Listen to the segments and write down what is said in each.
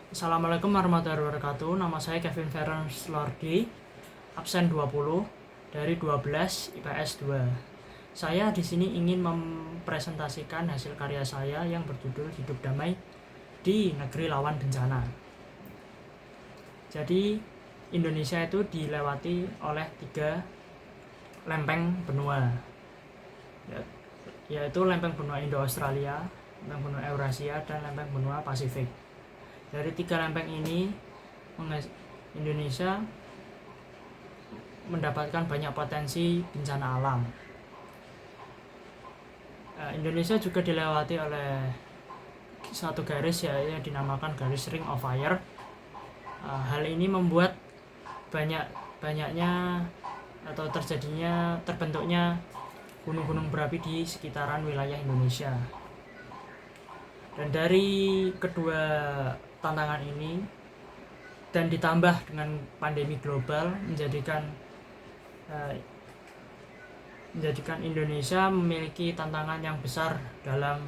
Assalamualaikum warahmatullahi wabarakatuh. Nama saya Kevin Ferenc Lordi, absen 20 dari 12 IPS 2. Saya di sini ingin mempresentasikan hasil karya saya yang berjudul Hidup Damai di Negeri Lawan Bencana. Jadi Indonesia itu dilewati oleh 3 lempeng benua, yaitu lempeng benua Indo-Australia, lempeng benua Eurasia, dan lempeng benua Pasifik. Dari 3 lempeng ini, Indonesia mendapatkan banyak potensi bencana alam. Indonesia juga dilewati oleh satu garis yang dinamakan garis Ring of Fire. Hal ini membuat banyaknya atau terbentuknya gunung-gunung berapi di sekitaran wilayah Indonesia. Dan dari kedua tantangan ini dan ditambah dengan pandemi global menjadikan Indonesia memiliki tantangan yang besar dalam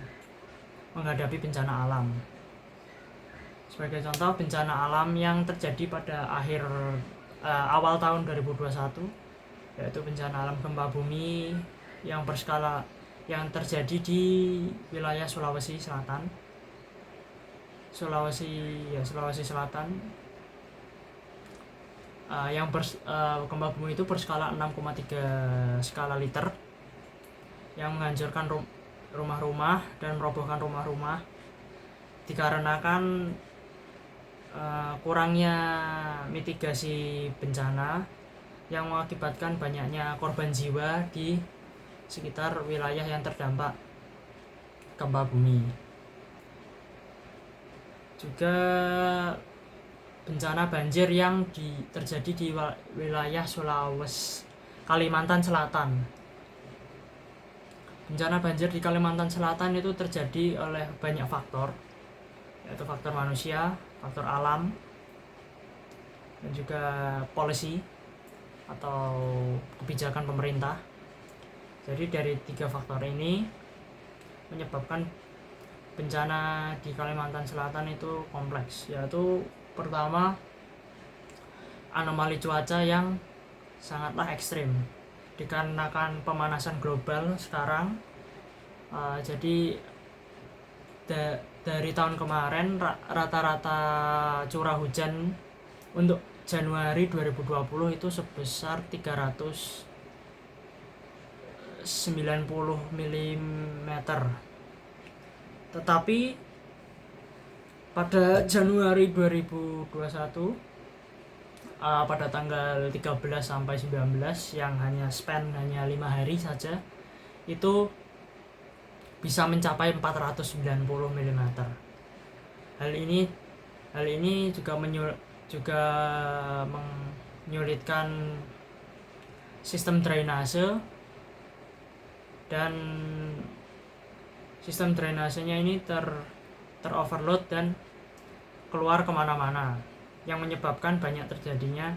menghadapi bencana alam. Sebagai contoh, bencana alam yang terjadi pada awal tahun 2021, yaitu bencana alam gempa bumi yang terjadi di wilayah Sulawesi Selatan. Gempa bumi itu berskala 6,3 skala liter yang menghancurkan rumah-rumah dan merobohkan rumah-rumah dikarenakan kurangnya mitigasi bencana yang mengakibatkan banyaknya korban jiwa di sekitar wilayah yang terdampak gempa bumi. Juga bencana banjir yang terjadi di wilayah Sulawesi, Kalimantan Selatan. Bencana banjir di Kalimantan Selatan itu terjadi oleh banyak faktor, yaitu faktor manusia, faktor alam, dan juga policy atau kebijakan pemerintah. Jadi dari 3 faktor ini menyebabkan bencana di Kalimantan Selatan itu kompleks, yaitu pertama, anomali cuaca yang sangatlah ekstrim dikarenakan pemanasan global sekarang. Jadi dari tahun kemarin rata-rata curah hujan untuk Januari 2020 itu sebesar 390 mm. Tetapi pada Januari 2021 pada tanggal 13 sampai 19 yang hanya 5 hari saja itu bisa mencapai 490 mm. Hal ini juga menyulitkan sistem drainase, dan sistem drainasenya ini teroverload dan keluar kemana-mana, yang menyebabkan banyak terjadinya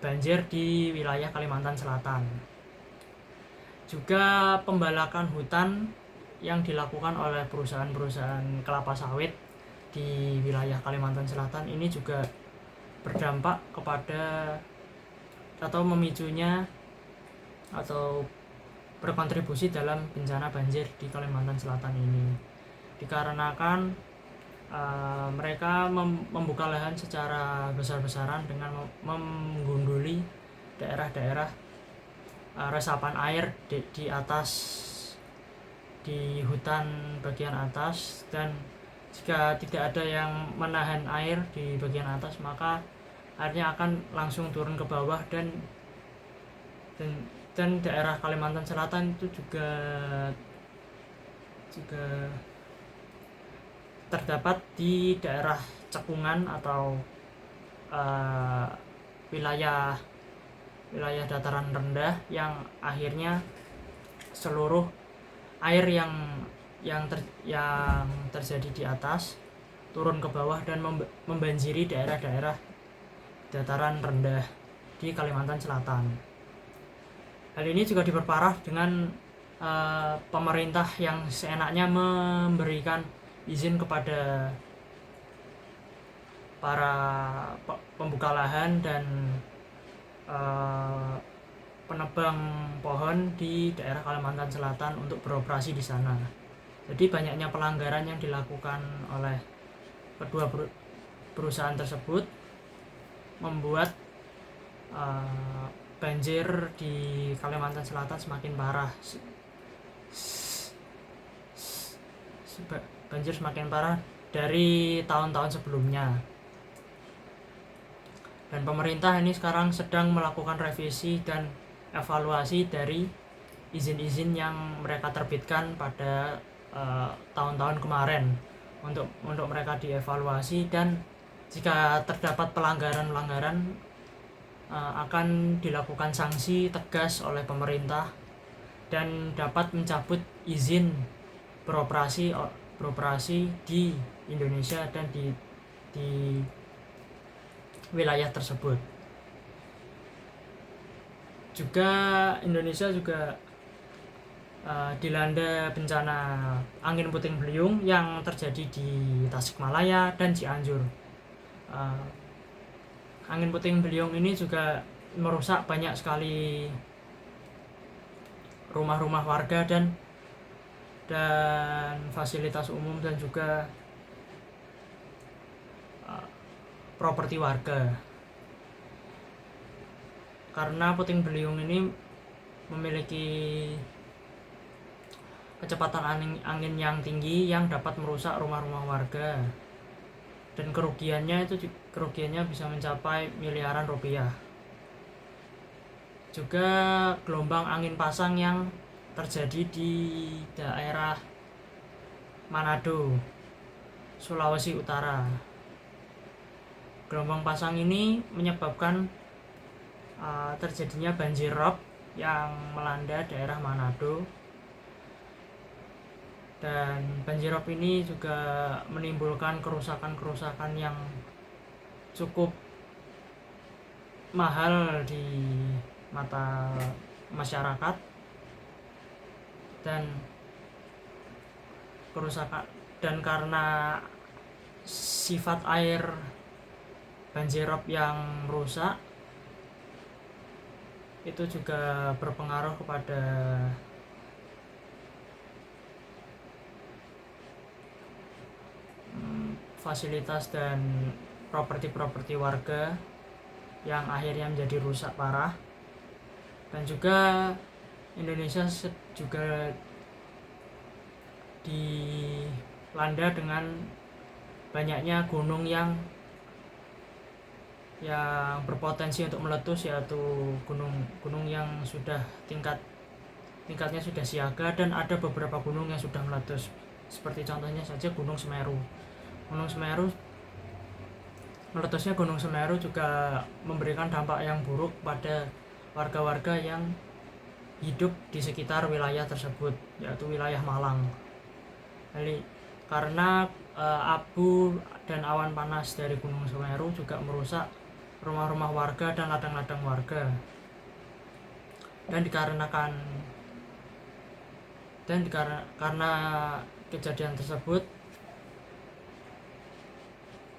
banjir di wilayah Kalimantan Selatan. Juga pembalakan hutan yang dilakukan oleh perusahaan-perusahaan kelapa sawit di wilayah Kalimantan Selatan ini juga berdampak kepada atau memicunya atau berkontribusi dalam bencana banjir di Kalimantan Selatan ini, dikarenakan mereka membuka lahan secara besar-besaran dengan menggunduli daerah-daerah resapan air di hutan bagian atas, dan jika tidak ada yang menahan air di bagian atas maka airnya akan langsung turun ke bawah, dan daerah Kalimantan Selatan itu juga terdapat di daerah cekungan atau wilayah dataran rendah, yang akhirnya seluruh air yang terjadi di atas turun ke bawah dan membanjiri daerah-daerah dataran rendah di Kalimantan Selatan. Hal ini juga diperparah dengan pemerintah yang seenaknya memberikan izin kepada para pembuka lahan dan penebang pohon di daerah Kalimantan Selatan untuk beroperasi di sana. Jadi banyaknya pelanggaran yang dilakukan oleh kedua perusahaan tersebut membuat banjir di Kalimantan Selatan semakin parah. Banjir semakin parah dari tahun-tahun sebelumnya. Dan pemerintah ini sekarang sedang melakukan revisi dan evaluasi dari izin-izin yang mereka terbitkan pada tahun-tahun kemarin untuk mereka dievaluasi, dan jika terdapat pelanggaran akan dilakukan sanksi tegas oleh pemerintah dan dapat mencabut izin beroperasi di Indonesia dan di wilayah tersebut. Juga Indonesia juga dilanda bencana angin puting beliung yang terjadi di Tasikmalaya dan Cianjur. Angin puting beliung ini juga merusak banyak sekali rumah-rumah warga dan fasilitas umum dan juga properti warga. Karena puting beliung ini memiliki kecepatan angin yang tinggi yang dapat merusak rumah-rumah warga, dan kerugiannya bisa mencapai miliaran rupiah. Juga gelombang angin pasang yang terjadi di daerah Manado, Sulawesi Utara. Gelombang pasang ini menyebabkan terjadinya banjir rob yang melanda daerah Manado, dan banjir rob ini juga menimbulkan kerusakan yang cukup mahal di mata masyarakat, dan karena sifat air banjir rob yang merusak itu juga berpengaruh kepada fasilitas dan properti warga yang akhirnya menjadi rusak parah. Dan juga Indonesia juga dilanda dengan banyaknya gunung yang berpotensi untuk meletus, yaitu gunung yang sudah tingkatnya sudah siaga, dan ada beberapa gunung yang sudah meletus. Seperti contohnya saja Gunung Semeru. Meletusnya Gunung Semeru juga memberikan dampak yang buruk pada warga-warga yang hidup di sekitar wilayah tersebut, yaitu wilayah Malang. Jadi karena abu dan awan panas dari Gunung Semeru juga merusak rumah-rumah warga dan ladang-ladang warga, dan karena kejadian tersebut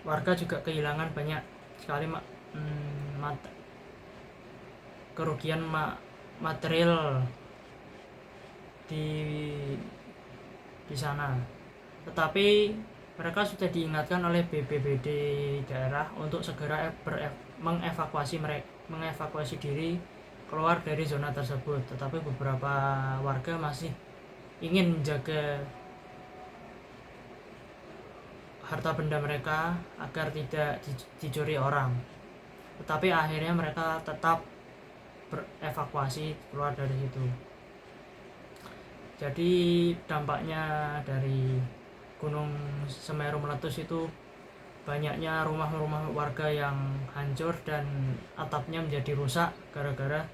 warga juga kehilangan banyak sekali kerugian material di sana. Tetapi mereka sudah diingatkan oleh BPBD daerah untuk segera mengevakuasi diri keluar dari zona tersebut. Tetapi beberapa warga masih ingin menjaga harta benda mereka agar tidak dicuri orang. Tetapi akhirnya mereka tetap berevakuasi keluar dari situ. Jadi dampaknya dari Gunung Semeru meletus itu banyaknya rumah-rumah warga yang hancur dan atapnya menjadi rusak gara-gara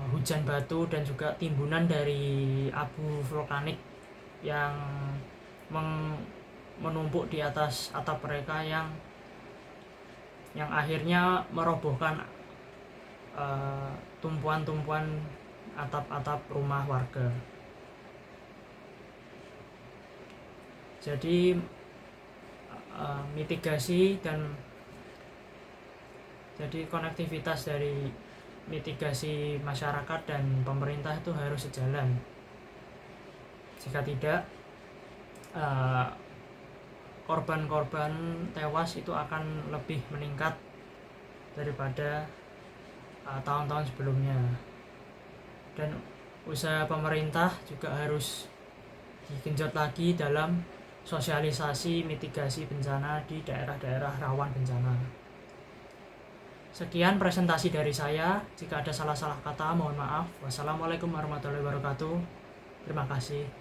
hujan batu dan juga timbunan dari abu vulkanik yang menumpuk di atas atap mereka, yang akhirnya merobohkan tumpuan-tumpuan atap-atap rumah warga. Jadi mitigasi, dan jadi konektivitas dari mitigasi masyarakat dan pemerintah itu harus sejalan. Jika tidak, korban-korban tewas itu akan lebih meningkat daripada tahun-tahun sebelumnya. Dan usaha pemerintah juga harus digenjot lagi dalam sosialisasi mitigasi bencana di daerah-daerah rawan bencana. Sekian presentasi dari saya. Jika ada salah-salah kata, mohon maaf. Wassalamualaikum warahmatullahi wabarakatuh. Terima kasih.